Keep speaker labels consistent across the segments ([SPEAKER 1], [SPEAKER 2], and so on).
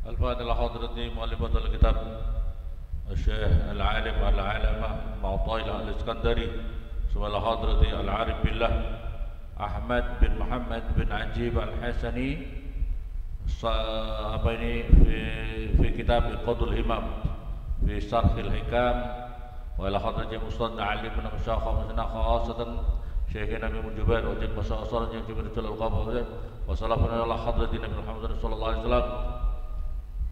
[SPEAKER 1] الفاتحة لحضرة مؤلفة الكتاب الشيخ العالم العلامة معطي الإسكندري ثم لحضرة العارف بالله أحمد بن محمد بن عجيب الحسني في كتاب قضاء الإمام في شرح الحكام وإلى حضرة مستند علي بن مشايخ ومسنا خاصة شيخنا بن جبير وجد مساصر yang diberi القبر وسلامنا على حضرة النبي محمد صلى الله عليه وسلم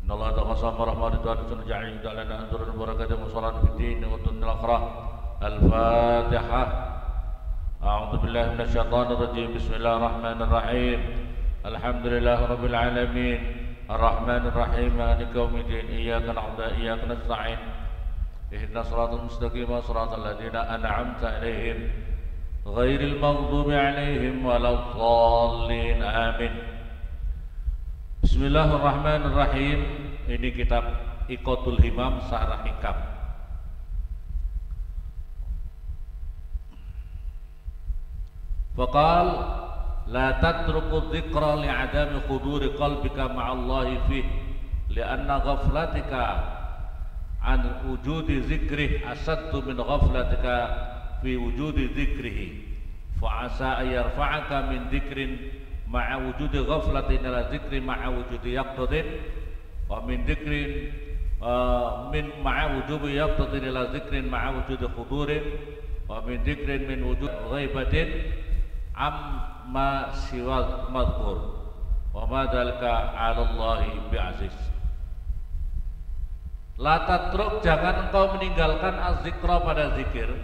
[SPEAKER 1] إن الله تقسم رحمة الله سنجعل لنا أنظر البركة والصلاة في الدين والدنيا الآخرة الفاتحة أعوذ بالله من الشيطان الرجيم بسم الله الرحمن الرحيم الحمد لله رب العالمين الرحمن الرحيم مالك يوم الدين إياك نعبد وإياك نستعين اهدنا الصراط المستقيم صراط الذين أنعمت عليهم غير المغضوب عليهم ولا الضالين آمين. Bismillahirrahmanirrahim. Ini kitab Iqatul Himam Syarah Hikam. Faqal la tatruku dzikra li'adami khuduri qalbika ma'allahi fih li'anna ghaflatika an wujudi zikrih asaddu min ghaflatika fi wujudi zikrihi fa'asa ayarfa'aka min zikrin ma'a wujudi ghaflatin ila zikri ma'a wujudi yaqtadin wa min zikrin min ma'a wujudi yaqtadin ila zikrin ma'a wujudi khudurin wa min zikrin min wujudi ghaibatin amma siwa madhkur wa ma dhalika 'ala Allahi bi'aziz. La tatruk, jangan engkau meninggalkan az-zikra pada zikir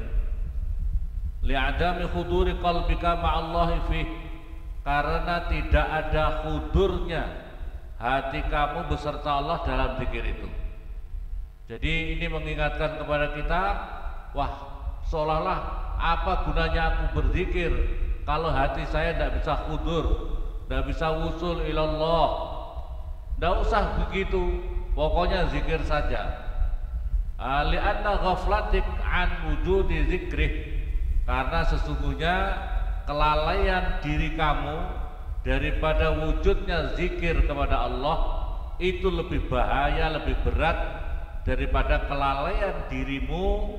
[SPEAKER 1] li'adami khuduri qalbika ma'allahi fih, karena tidak ada khudurnya hati kamu beserta Allah dalam zikir itu. Jadi ini mengingatkan kepada kita, wah seolah-olah apa gunanya aku berzikir kalau hati saya tidak bisa khudur, tidak bisa wusul ilallah. Tidak usah begitu, pokoknya zikir saja. Li'anna ghaflatik an wujudi zikrih, karena sesungguhnya kelalaian diri kamu daripada wujudnya zikir kepada Allah itu lebih bahaya, lebih berat daripada kelalaian dirimu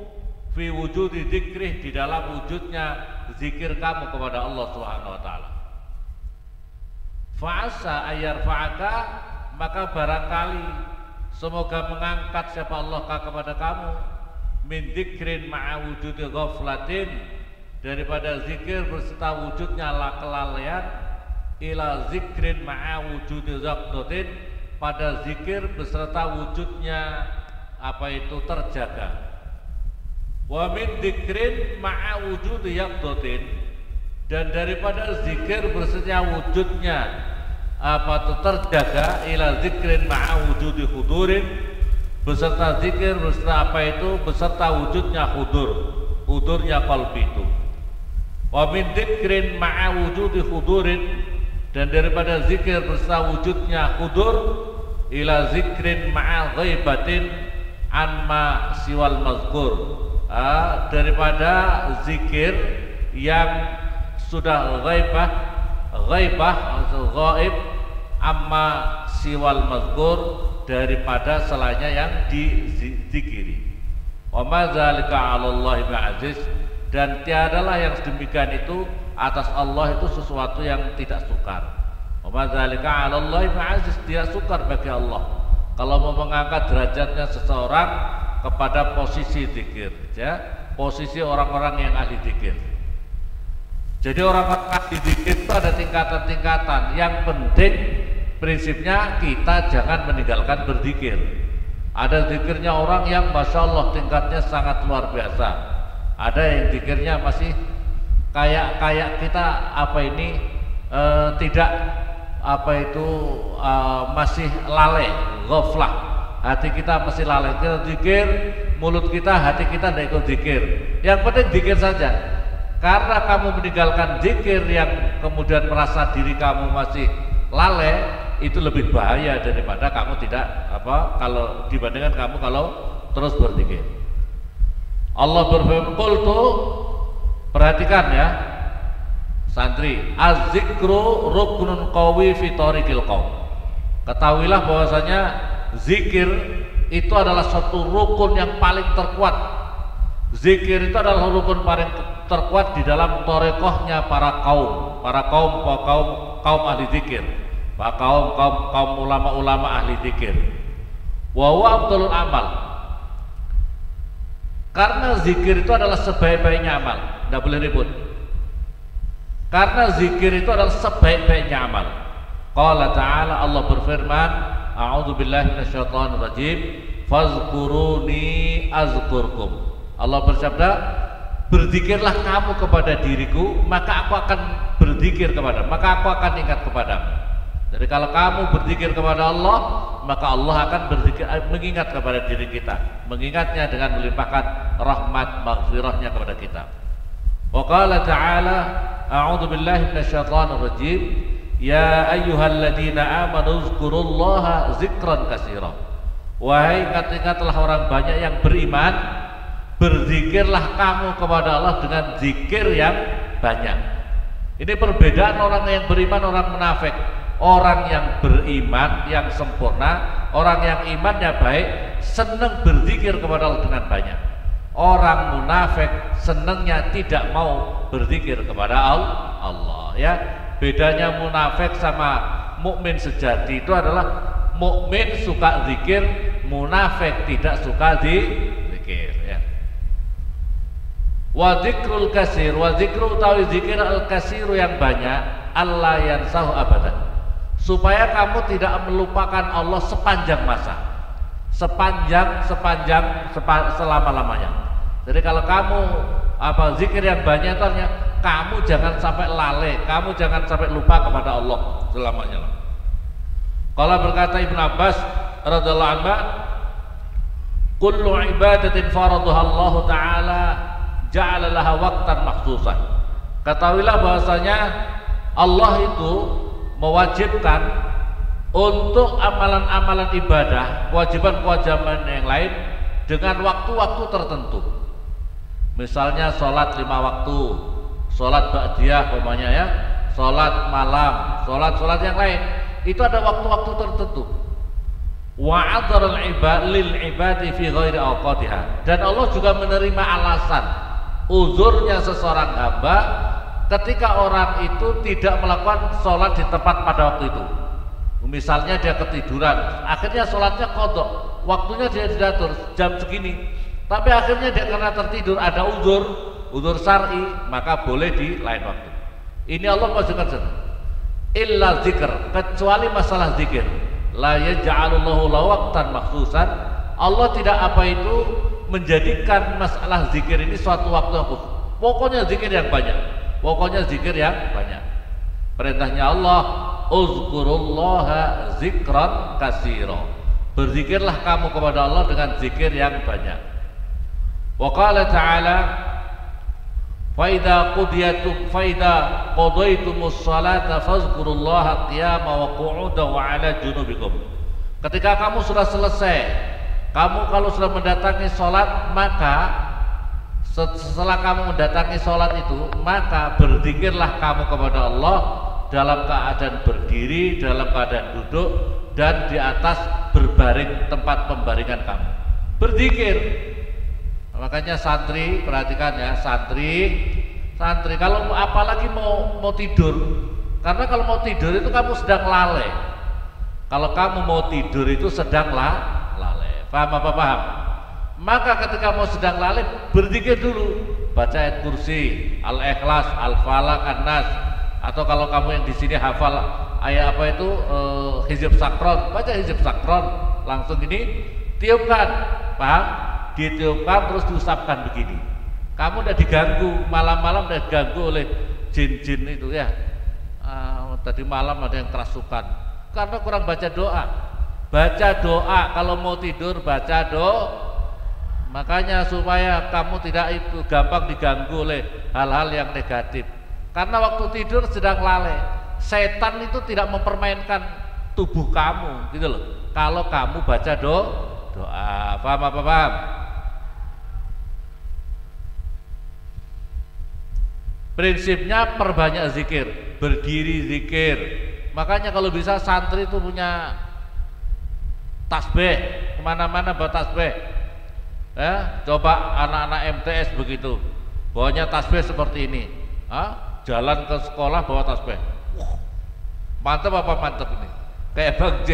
[SPEAKER 1] fi wujudi zikrih, di dalam wujudnya zikir kamu kepada Allah Subhanahu wa taala. Fa'asa ayarfa'aka, maka barangkali semoga mengangkat siapa Allah kepada kamu min dzikrin ma'a wujudi ghaflatin, daripada zikir berserta wujudnya kelalaian, ila zikrin ma'a wujudi yaqtadin, pada zikir beserta wujudnya apa itu terjaga. Wa min dzikrin ma'a wujudi yaqtadin, dan daripada zikir beserta wujudnya apa itu terjaga, ila zikrin ma'a wujudi hudurin, beserta zikir beserta apa itu beserta wujudnya hudurnya qalbi itu. Wa min dzikrin ma'a wujudi hudurin, dan daripada zikir beserta wujudnya hudur, ila zikrin ma'a ghaibatin anma siwal mazkur, daripada zikir yang sudah ghaibah atau ghaib, amma siwal mazkur, daripada selainnya yang dizikiri. Wa ma dzalika 'ala Allahi bi'aziz, dan tiadalah yang sedemikian itu atas Allah itu sesuatu yang tidak sukar. Wa ma dzalika 'ala Allahi bi'aziz, tidak sukar bagi Allah kalau mau mengangkat derajatnya seseorang kepada posisi zikir, ya, posisi orang-orang yang ahli zikir. Jadi orang-orang ahli zikir itu ada tingkatan-tingkatan. Yang penting prinsipnya kita jangan meninggalkan berzikir. Ada zikirnya orang yang masya Allah tingkatnya sangat luar biasa. Ada yang zikirnya masih kayak kita tidak masih lalai, ghaflah. Hati kita masih lalai, kita zikir, mulut kita, hati kita tidak ikut zikir. Yang penting zikir saja. Karena kamu meninggalkan zikir yang kemudian merasa diri kamu masih lalai, itu lebih bahaya daripada kamu tidak kalau dibandingkan kamu kalau terus berzikir. Allah berfirman, qultu, perhatikan ya santri, az-zikru ruknun qawi fi tariqil qaum. Ketahuilah bahwasanya zikir itu adalah suatu rukun yang paling terkuat. Zikir itu adalah rukun paling terkuat di dalam torekohnya para kaum ahli zikir, para kaum ulama-ulama ahli zikir. Wa huwa afdhalul amal. Karena zikir itu adalah sebaik-baiknya amal, tidak boleh ribut. Karena zikir itu adalah sebaik-baiknya amal. Qala ta'ala, Allah berfirman, a'udzu billahi minasyaitonir rajim, fazkuruni azkurkum. Allah bersabda, berzikirlah kamu kepada diriku, maka aku akan berzikir kepada, maka aku akan ingat kepadamu. Jadi kalau kamu berzikir kepada Allah, maka Allah akan berzikir, mengingat kepada diri kita, mengingatnya dengan melimpahkan rahmat maghfirahnya kepada kita. Wa qala ta'ala, a'udzu billahi minasyaitonir rajim, ya ayyuhalladzina amanu dzkurullaha dzikran katsira. Wahai ingat-ingatlah orang banyak yang beriman, berzikirlah kamu kepada Allah dengan zikir yang banyak. Ini perbedaan orang yang beriman, orang munafik. Orang yang beriman, yang sempurna, orang yang imannya baik, senang berzikir kepada Allah dengan banyak. Orang munafik senangnya tidak mau berzikir kepada Allah, ya. Bedanya munafik sama mukmin sejati itu adalah mukmin suka zikir, munafik tidak suka zikir, ya. Wa dzikrul katsir, wa dzikru utawi zikir al katsiru yang banyak, Allah yansahu abadan. Supaya kamu tidak melupakan Allah sepanjang masa, selama-lamanya. Jadi kalau kamu zikir yang banyak itu artinya kamu jangan sampai lalai, kamu jangan sampai lupa kepada Allah selamanya. Kalau berkata Ibnu Abbas radhiyallahu anhu, kullu ibadatin faradaha Allah taala ja'ala laha waqtan makhsusan. Ketahuilah bahwasanya Allah itu mewajibkan untuk amalan-amalan ibadah, kewajiban-kewajiban yang lain dengan waktu-waktu tertentu. Misalnya sholat 5 waktu, sholat ba'diyah umpamanya, ya, sholat malam, sholat yang lain, itu ada waktu-waktu tertentu. Wa'adharal lil ibadi fi ghairi awqatiha. Dan Allah juga menerima alasan uzurnya seseorang hamba ketika orang itu tidak melakukan sholat di tempat pada waktu itu. Misalnya dia ketiduran, akhirnya sholatnya qadha, waktunya dia diatur jam segini, tapi akhirnya dia karena tertidur ada uzur syar'i, maka boleh di lain waktu. Ini Allah masukkan illa zikr, kecuali masalah zikir, la yaj'alullahu lahu waqtan makhsusan. Allah tidak menjadikan masalah zikir ini suatu waktu yang khusus. Pokoknya zikir yang banyak. Perintahnya Allah, uzkurullaha zikran katsira. Berzikirlah kamu kepada Allah dengan zikir yang banyak. Wa qala ta'ala, fa idza qadaytumus salata fazkurullaha qiyaman wa qu'udan wa 'ala junubikum. Ketika kamu sudah selesai, kamu kalau sudah mendatangi salat, maka setelah kamu mendatangi sholat itu, maka berzikirlah kamu kepada Allah dalam keadaan berdiri, dalam keadaan duduk, dan di atas berbaring tempat pembaringan kamu. Berzikir. Makanya santri, perhatikan ya, santri kalau apalagi mau tidur, karena kalau mau tidur itu kamu sedang lalai. Kalau kamu mau tidur itu sedang lalai. Paham apa paham? Maka ketika mau sedang lalai, berzikir dulu, baca ayat kursi, al-ikhlas, al-falaq, an-nas, atau kalau kamu yang di sini hafal ayat apa itu hizib sakron, baca hizib sakron, langsung ini tiupkan, paham? Ditiupkan terus diusapkan begini. Kamu udah diganggu, malam-malam udah diganggu oleh jin-jin itu, ya. Tadi malam ada yang kerasukan karena kurang baca doa. Baca doa kalau mau tidur, baca doa. Makanya supaya kamu tidak itu gampang diganggu oleh hal-hal yang negatif. Karena waktu tidur sedang lalai. Setan itu tidak mempermainkan tubuh kamu, gitu loh. Kalau kamu baca doa, paham apa paham? Prinsipnya perbanyak zikir, berdiri zikir. Makanya kalau bisa santri itu punya tasbih, kemana-mana bawa tasbih. Coba anak-anak MTS begitu, bawanya tasbih seperti ini. Jalan ke sekolah bawa tasbih. Mantep apa mantep ini? Kayak Bang J,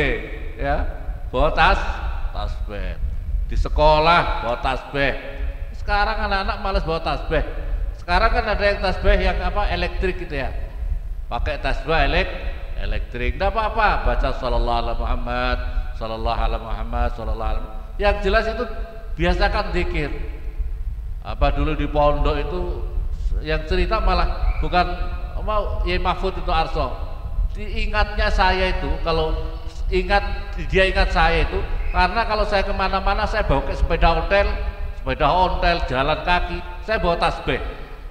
[SPEAKER 1] ya, bawa tasbih. Di sekolah bawa tasbih. Sekarang anak-anak malas bawa tasbih. Sekarang kan ada yang tasbih yang elektrik gitu ya. Pakai tasbih elektrik. Enggak apa-apa, baca sallallahu alaihi Muhammad, sallallahu alaihi Muhammad, sallallahu alaihi. Yang jelas itu biasakan zikir. Dulu di pondok itu yang cerita malah bukan Yai Mahfud itu Arso. Diingatnya saya itu, kalau dia ingat saya itu karena kalau saya kemana-mana saya bawa ke sepeda ontel, jalan kaki, saya bawa tasbih.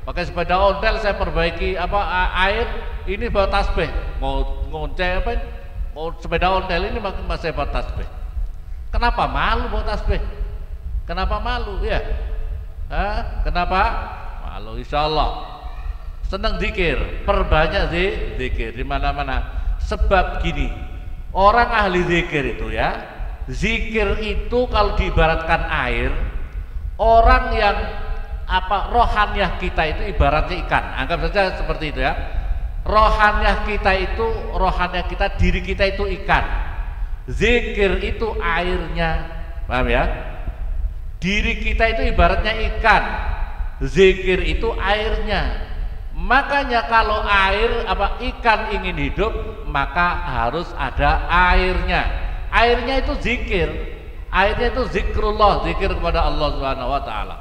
[SPEAKER 1] Pakai sepeda ontel saya perbaiki air, ini bawa tasbih. Mau sepeda ontel ini masih bawa tasbih. Kenapa malu bawa tasbih? Kenapa malu ya? Kenapa malu? Insyaallah senang zikir, perbanyak zikir di mana-mana. Sebab gini, orang ahli zikir itu ya, zikir itu kalau diibaratkan air, orang yang rohaniah kita itu ibaratnya ikan. Anggap saja seperti itu ya. Rohaniah kita, diri kita itu ikan. Zikir itu airnya, paham ya? Diri kita itu ibaratnya ikan, zikir itu airnya. Makanya kalau ikan ingin hidup, maka harus ada airnya. Airnya itu zikir, airnya itu zikrullah, zikir kepada Allah Subhanahu wa taala.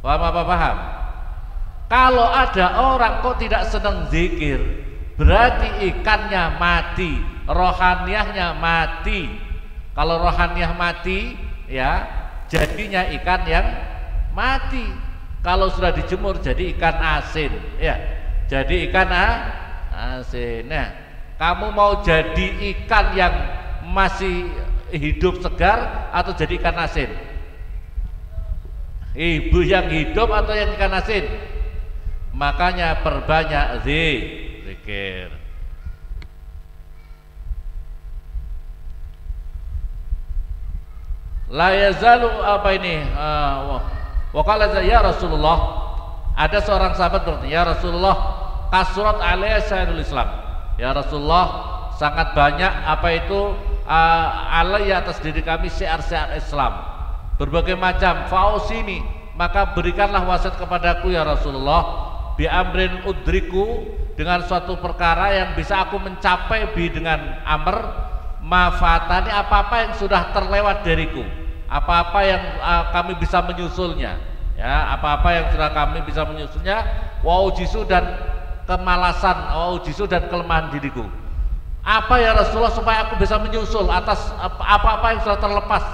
[SPEAKER 1] Paham apa paham? Kalau ada orang kok tidak senang zikir, berarti ikannya mati, rohaniahnya mati. Kalau rohaniah mati, ya jadinya ikan yang mati. Kalau sudah dijemur jadi ikan asin, ya. Jadi ikan asin. Nah, kamu mau jadi ikan yang masih hidup segar atau jadi ikan asin? Ibu yang hidup atau yang ikan asin? Makanya perbanyak zikir. La yazalu wa qala ya Rasulullah, ada seorang sahabat bertanya, ya Rasulullah, kasrat alayya syairul Islam. Ya Rasulullah, sangat banyak alayya atas diri kami syiar-syiar Islam, berbagai macam. Fausini, maka berikanlah wasiat kepadaku ya Rasulullah, bi amrin udriku, dengan suatu perkara yang bisa aku mencapai dengan amr mafatani, apa-apa yang sudah terlewat dariku, apa-apa yang kami bisa menyusulnya, ya, apa-apa yang sudah kami bisa menyusulnya, wa ujisu, dan kemalasan, wa ujisu, dan kelemahan diriku. Apa ya Rasulullah supaya aku bisa menyusul atas apa-apa yang sudah terlepas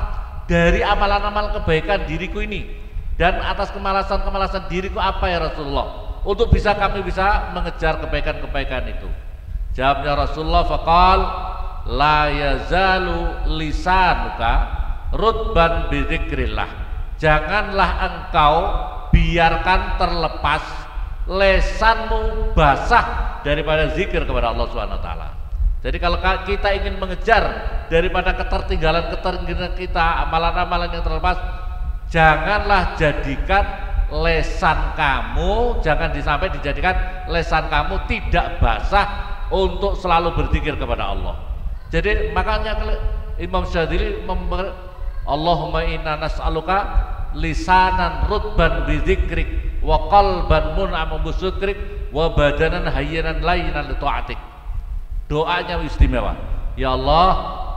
[SPEAKER 1] dari amalan-amalan kebaikan diriku ini, dan atas kemalasan-kemalasan diriku, apa ya Rasulullah, untuk kami bisa mengejar kebaikan-kebaikan itu. Jawabnya Rasulullah, faqal la yazalu lisanuka rutban bidzikrillah, janganlah engkau biarkan terlepas lesanmu basah daripada zikir kepada Allah Subhanahu wa taala. Jadi kalau kita ingin mengejar daripada ketertinggalan kita, amalan-amalan yang terlepas, janganlah jadikan lesan kamu, jangan sampai dijadikan lesan kamu tidak basah untuk selalu berzikir kepada Allah. Jadi makanya Imam Syadzili Allahumma inna nas'aluka lisanan rutban bidzikrik wa qalban mun'aman bisyukrik wa badanan hayyanan layyinan li ta'atik. Doanya istimewa. Ya Allah,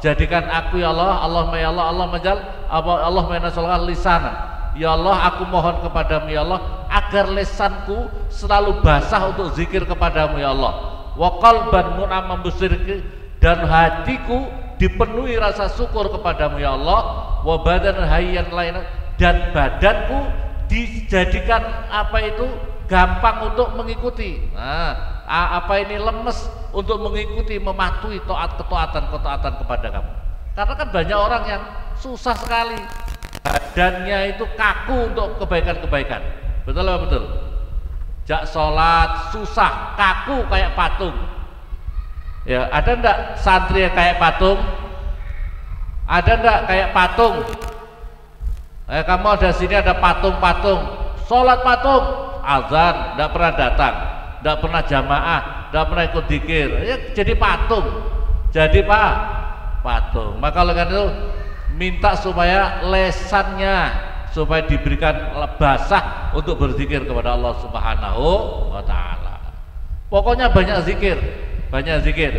[SPEAKER 1] jadikan aku ya Allah, Allahumma ya Allah, Allahumma inna nas'aluka lisanan. Ya Allah, aku mohon kepadamu ya Allah agar lesanku selalu basah untuk zikir kepadamu ya Allah. Wa qalban mun'aman bisyukrik, dan hatiku dipenuhi rasa syukur kepadamu ya Allah. Wa badan hayyan lain, dan badanku dijadikan gampang untuk mengikuti. Nah, lemes untuk mengikuti, mematuhi ketaatan kepada kamu. Karena kan banyak orang yang susah sekali, badannya itu kaku untuk kebaikan-kebaikan. Betul apa betul? Jak sholat susah, kaku kayak patung. Ya, ada enggak santri yang kayak patung? Ada enggak kayak patung? Kamu ada sini ada patung-patung, sholat patung, azan, enggak pernah datang, enggak pernah jamaah, enggak pernah ikut zikir, ya jadi patung, jadi patung. Maka oleh karena itu minta supaya lesannya supaya diberikan basah untuk berzikir kepada Allah Subhanahu wa Ta'ala. Pokoknya banyak zikir, banyak zikir.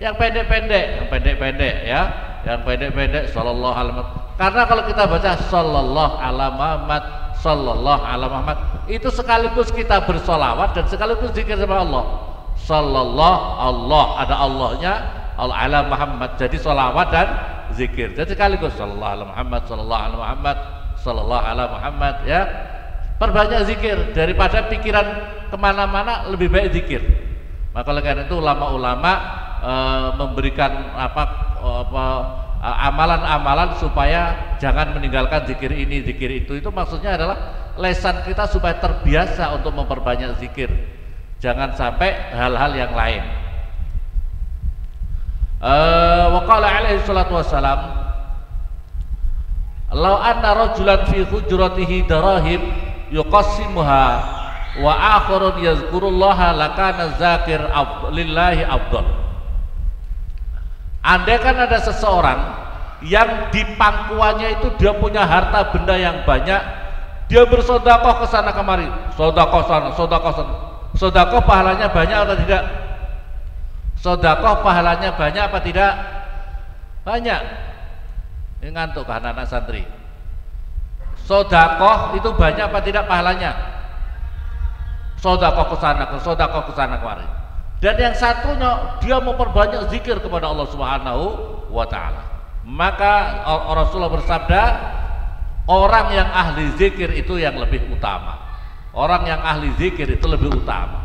[SPEAKER 1] Yang pendek-pendek ya, yang pendek-pendek sallallahu alaihi wasallam. Karena kalau kita baca sallallahu ala Muhammad, sallallahu ala Muhammad, itu sekaligus kita bersolawat dan sekaligus zikir sama Allah. Sallallahu, Allah, ada Allahnya, Allah ala Muhammad, jadi solawat dan zikir. Jadi sekaligus sallallahu ala Muhammad, sallallahu ala Muhammad, sallallahu ala Muhammad ya. Perbanyak zikir, daripada pikiran kemana-mana lebih baik zikir. Maka oleh karena itu ulama-ulama memberikan amalan-amalan supaya jangan meninggalkan zikir ini, zikir itu. Itu maksudnya adalah lesan kita supaya terbiasa untuk memperbanyak zikir. Jangan sampai hal-hal yang lain. Wa qala alaihi salatu wassalam, "Law anna rajulan fi hujratihi darahim yuqassimuha wa akhirun yazkurullaha lakana zakir lillahi afdal." Andai kan ada seseorang yang di pangkuannya itu dia punya harta benda yang banyak, dia bersedekah ke sana kemari, sedekah sana, sedekah sana. Sedekah pahalanya banyak atau tidak? Sedekah pahalanya banyak apa tidak? Banyak. Ini ngantuk kan anak santri. Sedekah itu banyak apa tidak pahalanya? Sedekah ke sana, sedekah ke sana kemari. Dan yang satunya dia memperbanyak zikir kepada Allah Subhanahu wa Ta'ala. Maka Rasulullah bersabda, orang yang ahli zikir itu yang lebih utama. Orang yang ahli zikir itu lebih utama.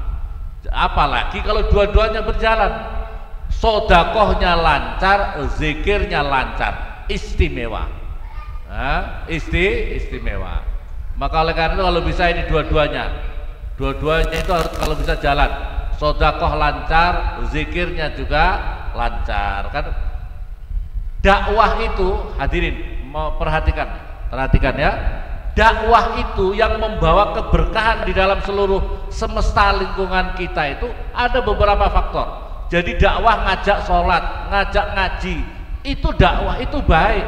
[SPEAKER 1] Apalagi kalau dua-duanya berjalan, sedekahnya lancar, zikirnya lancar, istimewa. Istimewa. Maka oleh karena itu kalau bisa ini dua-duanya itu harus kalau bisa jalan. Sedekah lancar, zikirnya juga lancar. Kan dakwah itu, hadirin mau perhatikan ya. Dakwah itu yang membawa keberkahan di dalam seluruh semesta lingkungan kita itu ada beberapa faktor. Jadi dakwah ngajak sholat, ngajak ngaji, itu dakwah itu baik.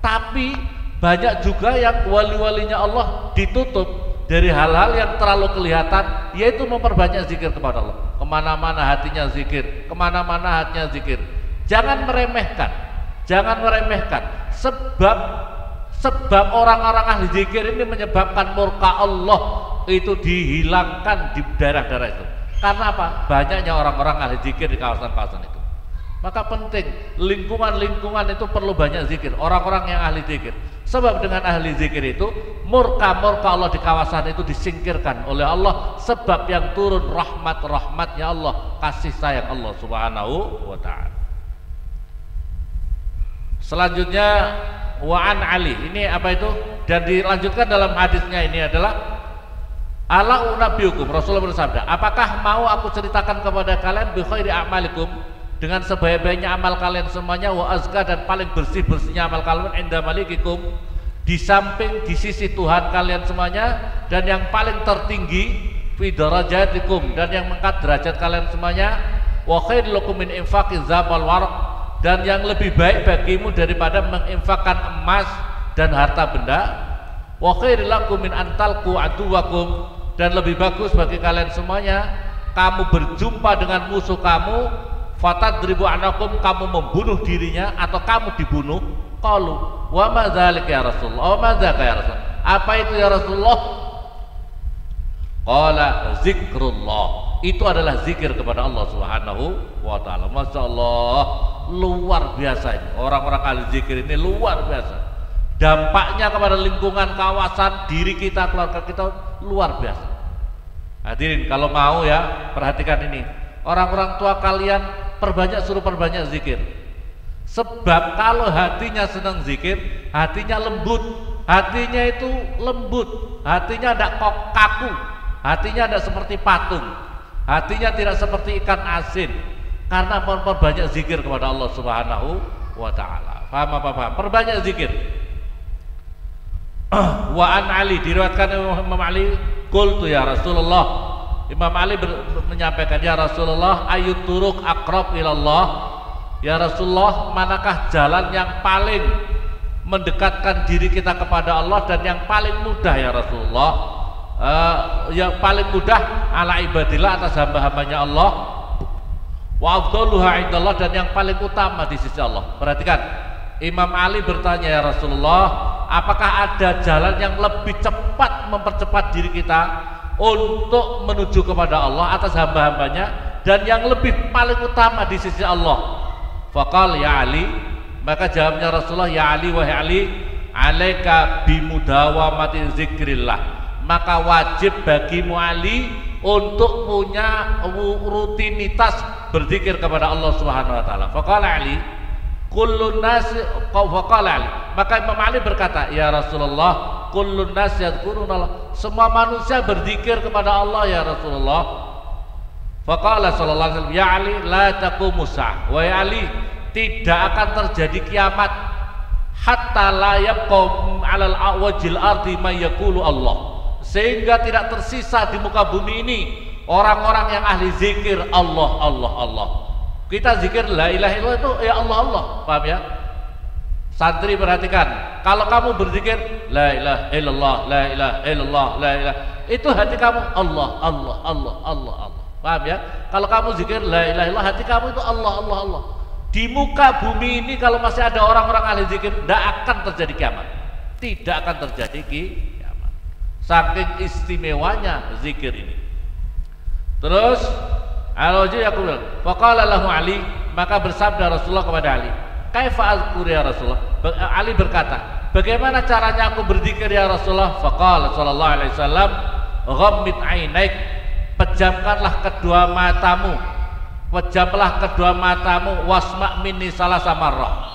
[SPEAKER 1] Tapi banyak juga yang wali-walinya Allah ditutup dari hal-hal yang terlalu kelihatan, yaitu memperbanyak zikir kepada Allah. Kemana-mana hatinya zikir, kemana-mana hatinya zikir. Jangan meremehkan, sebab orang-orang ahli zikir ini menyebabkan murka Allah itu dihilangkan di daerah-daerah itu. Karena apa? Banyaknya orang-orang ahli zikir di kawasan-kawasan itu. Maka penting lingkungan-lingkungan itu perlu banyak zikir, orang-orang yang ahli zikir. Sebab dengan ahli zikir itu murka Allah di kawasan itu disingkirkan oleh Allah. Sebab yang turun rahmatnya Allah, kasih sayang Allah Subhanahu wa Ta'ala. Selanjutnya wa'an Ali, ini apa itu? Dan dilanjutkan dalam hadisnya ini adalah ala unabbiukum, Rasulullah bersabda, apakah mau aku ceritakan kepada kalian bi khairi a'malikum, dengan sebaik-baiknya amal kalian semuanya, wa azka, dan paling bersih-bersihnya amal kalian inda malikikum, di samping di sisi Tuhan kalian semuanya, dan yang paling tertinggi fi darajatikum, dan yang mengangkat derajat kalian semuanya, wa khairu lakum min infaqiz zahab wal warq, dan yang lebih baik bagimu daripada menginfakkan emas dan harta benda, wa khairu lakum min antalqu aduwakum, dan lebih bagus bagi kalian semuanya kamu berjumpa dengan musuh kamu, fatadribu anakum, kamu membunuh dirinya atau kamu dibunuh. Qalu wa ma dzalika ya Rasulullah, wa ma dzaka ya Rasulullah, apa itu ya Rasulullah? Qala zikrullah, itu adalah zikir kepada Allah Subhanahu wa Ta'ala. Masya Allah, luar biasa ini orang-orang ahli zikir ini, luar biasa. Dampaknya kepada lingkungan, kawasan, diri kita, keluarga kita luar biasa. Hadirin kalau mau ya perhatikan ini, orang-orang tua kalian suruh perbanyak zikir. Sebab kalau hatinya senang zikir, hatinya lembut, hatinya itu lembut, hatinya tidak kaku, hatinya tidak seperti patung, hatinya tidak seperti ikan asin, karena memperbanyak zikir kepada Allah Subhanahu wa Ta'ala. Paham apa paham? Perbanyak zikir. Wa an Ali, diriwayatkan Imam Ali, qultu ya Rasulullah, Imam Ali menyampaikan, ya Rasulullah, ayut turuk aqrab ilallah, ya Rasulullah, manakah jalan yang paling mendekatkan diri kita kepada Allah dan yang paling mudah ya Rasulullah? Yang paling mudah ala ibadillah, atas hamba-hambanya Allah, wa afdaluha indallah, dan yang paling utama di sisi Allah. Perhatikan, Imam Ali bertanya, ya Rasulullah, apakah ada jalan yang lebih cepat mempercepat diri kita untuk menuju kepada Allah atas hamba-hambanya, dan yang lebih paling utama di sisi Allah? Faqal ya Ali, maka jawabnya Rasulullah, ya Ali, wahai Ali, alaika bimudawamati zikrillah, maka wajib bagimu Ali untuk punya rutinitas berzikir kepada Allah Subhanahu wa taala. Faqala Ali, kullun nas, faqala Ali, maka Imam Ali berkata, ya Rasulullah, kullun nas yadhkurunallah, semua manusia berzikir kepada Allah ya Rasulullah. Faqala sallallahu alaihi wasallam, ya Ali, la taqumu sa'ah, wahai Ali, tidak akan terjadi kiamat hatta la yabqa 'alal awajil ardi may yaqulu Allah, sehingga tidak tersisa di muka bumi ini orang-orang yang ahli zikir Allah Allah Allah. Kita zikir la ilaha illallah itu ya Allah Allah, paham ya? Santri perhatikan, kalau kamu berzikir la ilaha illallah, la ilaha illallah, la ilaha, itu hati kamu Allah Allah Allah Allah Allah, paham ya? Kalau kamu zikir la ilaha illallah, hati kamu itu Allah Allah Allah. Di muka bumi ini kalau masih ada orang-orang ahli zikir, tidak akan terjadi kiamat, tidak akan terjadi kiamat, saking istimewanya zikir ini. Terus aku bilang, faqala lahu Ali, maka bersabda Rasulullah kepada Ali, kaifa azkur ya Rasulullah? Ali berkata, bagaimana caranya aku berzikir ya Rasulullah? Faqala sallallahu alaihi wasallam, ghammid ainaik, pejamkanlah kedua matamu, pejamlah kedua matamu, wasma' minni salasa marrah,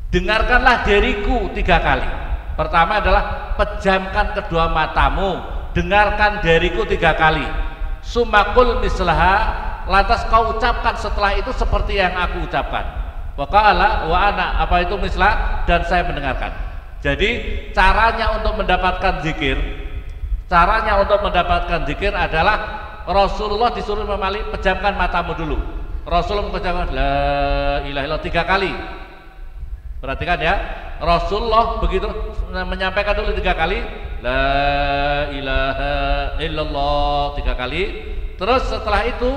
[SPEAKER 1] dengarkanlah dariku 3 kali. Pertama adalah pejamkan kedua matamu, dengarkan dariku 3 kali. Sumakul mislaha, lantas kau ucapkan setelah itu seperti yang aku ucapkan. Waqala wa ana, apa itu mislah, dan saya mendengarkan. Jadi caranya untuk mendapatkan zikir, adalah Rasulullah disuruh Imam Ali, pejamkan matamu dulu. Rasulullah mengucapkan la ilaha illallah 3 kali. Perhatikan ya, Rasulullah begitu menyampaikan dulu 3 kali la ilaha illallah 3 kali. Terus setelah itu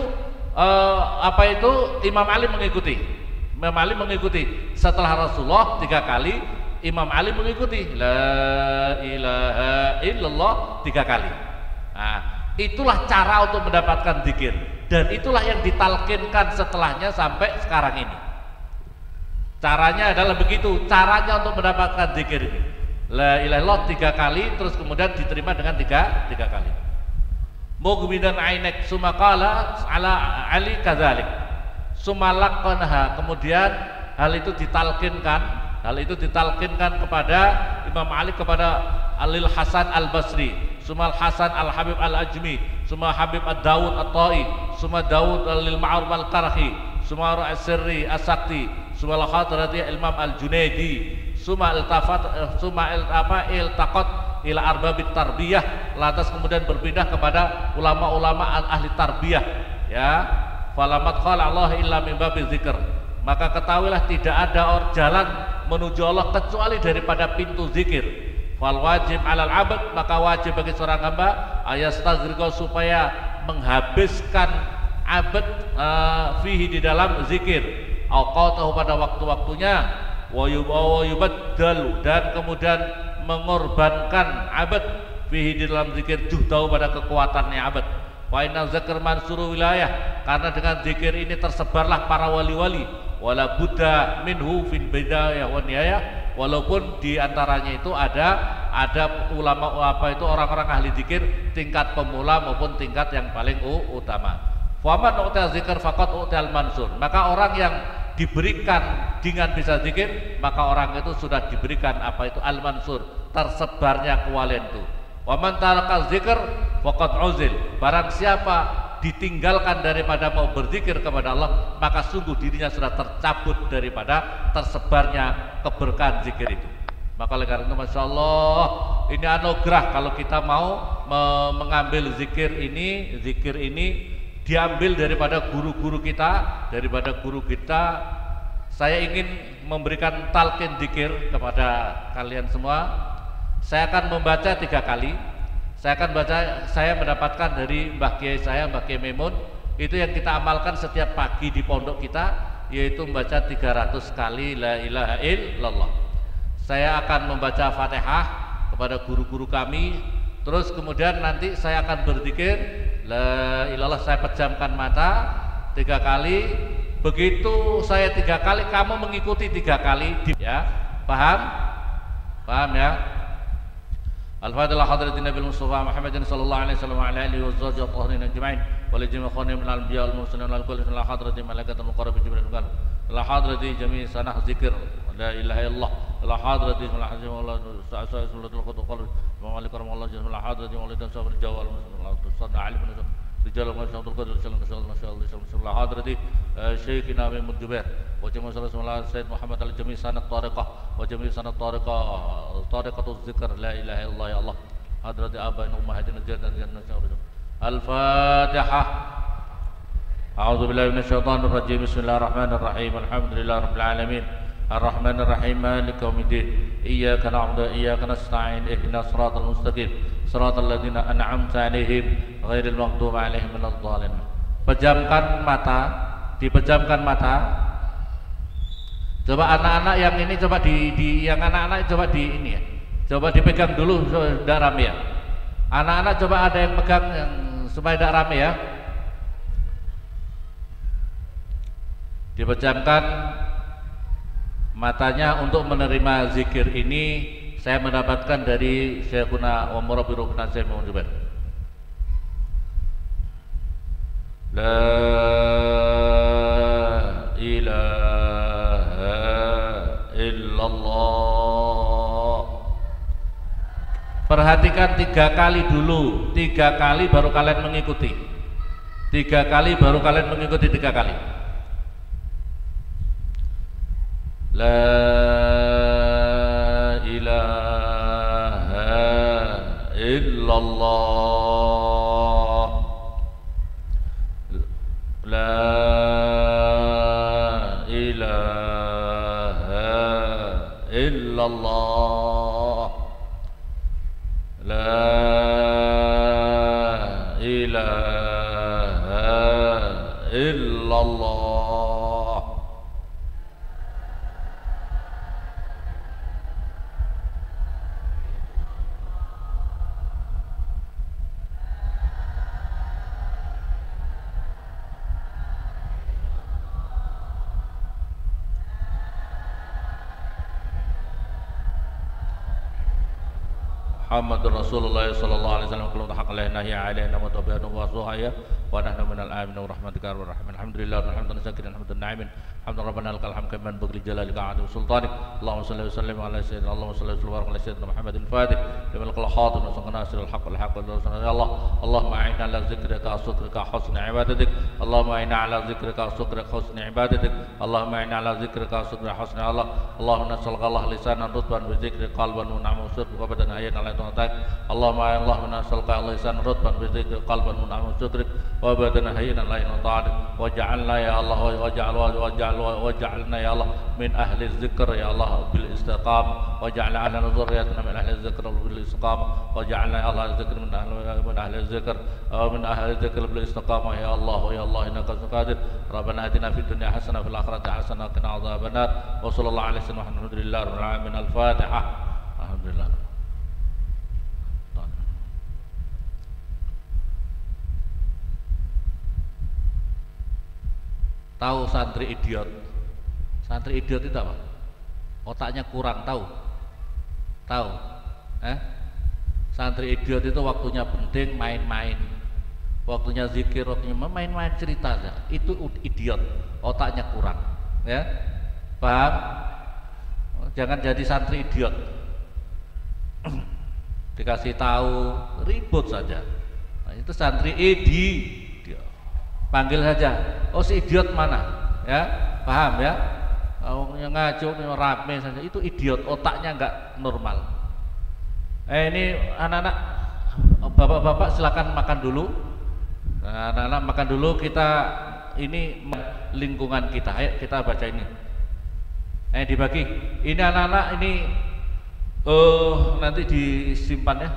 [SPEAKER 1] Imam Ali mengikuti. Setelah Rasulullah 3 kali, Imam Ali mengikuti la ilaha illallah 3 kali. Nah, itulah cara untuk mendapatkan zikir, dan itulah yang ditalkinkan setelahnya sampai sekarang ini. Caranya adalah begitu, caranya untuk mendapatkan zikir ini la ilaha illallah 3 kali, terus kemudian diterima dengan 3 kali. Mughmidan ainek sumakala ala Ali kadzalik sumalaqanha, kemudian hal itu ditalkinkan kepada Imam Ali, kepada Alil Hasan Al-Basri, Sumal Hasan Al-Habib Al-Ajmi, Sumal Habib Ad-Dawud At-Tai, Sumal Dawud Al-Ma'ruf Al-Karhi, Sumal As-Sirri As-Sakti, Sumal Khadrati Imam Al-Junaidi, Sumal iltaqat ila arbabit tarbiyah, lantas kemudian berpindah kepada ulama-ulama ahli tarbiyah, ya. Falamat khala Allah illa min babil zikr, maka ketahuilah tidak ada jalan menuju Allah kecuali daripada pintu zikir. Fal wajib alal abad, maka wajib bagi seorang hamba ayastazriqa, supaya menghabiskan abad fihi, di dalam zikir, awqatahu, pada waktu-waktunya, wa yubaddalu, dan kemudian mengorbankan abad fihi, di dalam zikir, juhdahu, pada kekuatannya abad. Wa inna zikr mansuru wilayah, karena dengan zikir ini tersebarlah para wali-wali, wala buddha minhu fil bidayah wa nihayah, walaupun di antaranya itu ada ulama orang-orang ahli zikir tingkat pemula maupun tingkat yang paling utama. Faman u'tal zikr faqad u'tal mansur, maka orang yang diberikan dengan bisa zikir, maka orang itu sudah diberikan al mansur, tersebarnya kewalian itu. Wa man taraka dzikr faqad uzil. Barang siapa ditinggalkan daripada mau berzikir kepada Allah, maka sungguh dirinya sudah tercabut daripada tersebarnya keberkahan zikir itu. Maka oleh karena itu, masya Allah, ini anugerah kalau kita mau mengambil zikir ini diambil daripada guru-guru kita, daripada guru kita. Saya ingin memberikan talqin zikir kepada kalian semua. Saya akan membaca 3 kali. Saya mendapatkan dari Mbah Kiai saya, Mbah Kiai Memun, itu yang kita amalkan setiap pagi di pondok kita, yaitu membaca 300 kali la ilaha illallah. Saya akan membaca Fatihah kepada guru-guru kami, terus kemudian nanti saya akan berzikir la ilallah. Saya pejamkan mata 3 kali. Begitu saya 3 kali, kamu mengikuti 3 kali, ya. Paham ya? Al-Fatiha hadratin Nabi Mustafa Muhammadin sallallahu alaihi wasallam wa ala alihi wa sahbihi at-tahirin ajma'in wa li jami'i khawani min al-anbiya wal mursalin wal kulli min hadratin malaikatul muqarrabin jibril wal la hadrati jami' sanah zikir la ilaha illallah la hadrati min al-hazim wallahu ta'ala suratul qul wa malik Allah jalla la hadrati wa lidan sabr jawal musalla alim rijal wa syatul qadr sallallahu alaihi wasallam la hadrati syekhina min Jubair wa jami' sallallahu Sayyid Muhammad al-jami' sanad tariqah wa jami' sanad tariqatuz zikr la ilaha illallah ya Allah hadrati abain ummahatina jannatan jannatan al-Fatihah. A'udzu billahi minasy syaithanir rajim. Bismillahirrahmanirrahim. Alhamdulillahi rabbil alamin. Arrahmanir rahim. Maliki yaumiddin. Iyyaka na'budu wa iyyaka nasta'in. Ihdinas siratal mustaqim. Siratal ladzina an'amta 'alaihim ghairil maghdubi 'alaihim waladdallin. Dipejamkan mata. Coba anak-anak yang ini coba yang anak-anak coba ini ya. Coba dipegang dulu sudah rame ya. Anak-anak coba ada yang pegang yang supaya tidak rame ya. Dipejamkan matanya untuk menerima zikir ini. Saya mendapatkan dari Syekhuna wa Murabbiru Nasir Muhammad. La ilaha illallah. Perhatikan 3 kali dulu, 3 kali baru kalian mengikuti. 3 kali baru kalian mengikuti 3 kali. La ilaha illallah. La ilaha illallah. La ilaha illallah. Muhammadur Rasulullah sallallahu alaihi wasallam kullu haqq la ilaha illa anta tabi'atu wa suhaya wa nahnu minal amin wa rahmatika wa rahman. Alhamdulillah alhamdulillah sakirin hamdan na'imin hamdan rabbana lakal hamd kaman bagli jalalika adu sultanik. Allahumma shalli wa sallim ala sayyidina Allahumma shalli wa barik ala sayyidina Muhammadin fatih liman qala khatim wa sanna nasirul haqq wal haqq ya Allah. Allahumma a'inna ala zikrika wa syukrika wa husni ibadatik. Allahumma a'inna ala zikrika wa syukrika wa husni ibadatik. Allahumma a'inna ala zikrika wa syukrika wa husni Allah. Allahumma nas'aluka Allah lisanan rutban bi zikri qalban wa na'mu syukr wa badan ayyan ala Allahumma nas'aluka lisan rutban bi dzikri qalban mun'am syukrik wa badan hayyan la ta'ala waj'alna ya Allah waj'alna ya Allah min ahli dzikr ya Allah bil istiqamah waj'alna ala dzurriyyatina min ahli dzikr bil istiqamah waj'alna ya Allah dzikr min ahli dzikr min ahli dzikr bil istiqamah ya Allah innaka qadir rabbana atina fid dunya hasanah fil akhirati hasanah wa qina adzabannar wa sallallahu alaihi wasallam alhamdulillahi rabbil alamin. Al-Fatihah. Alhamdulillah. Tahu santri idiot? Santri idiot itu apa? Otaknya kurang, tahu? Santri idiot itu waktunya penting main-main, waktunya zikir, waktunya main-main cerita saja. Itu idiot, otaknya kurang, ya? Paham? Jangan jadi santri idiot. dikasih tahu ribut saja. Nah, itu santri dia panggil saja, oh si idiot mana, ya paham ya? Yang ngaco rame saja itu idiot, otaknya nggak normal. Ini anak-anak, bapak-bapak silakan makan dulu. Nah, anak-anak makan dulu, kita ini lingkungan kita. Ayo kita baca ini. Dibagi. Ini anak-anak ini nanti disimpan ya.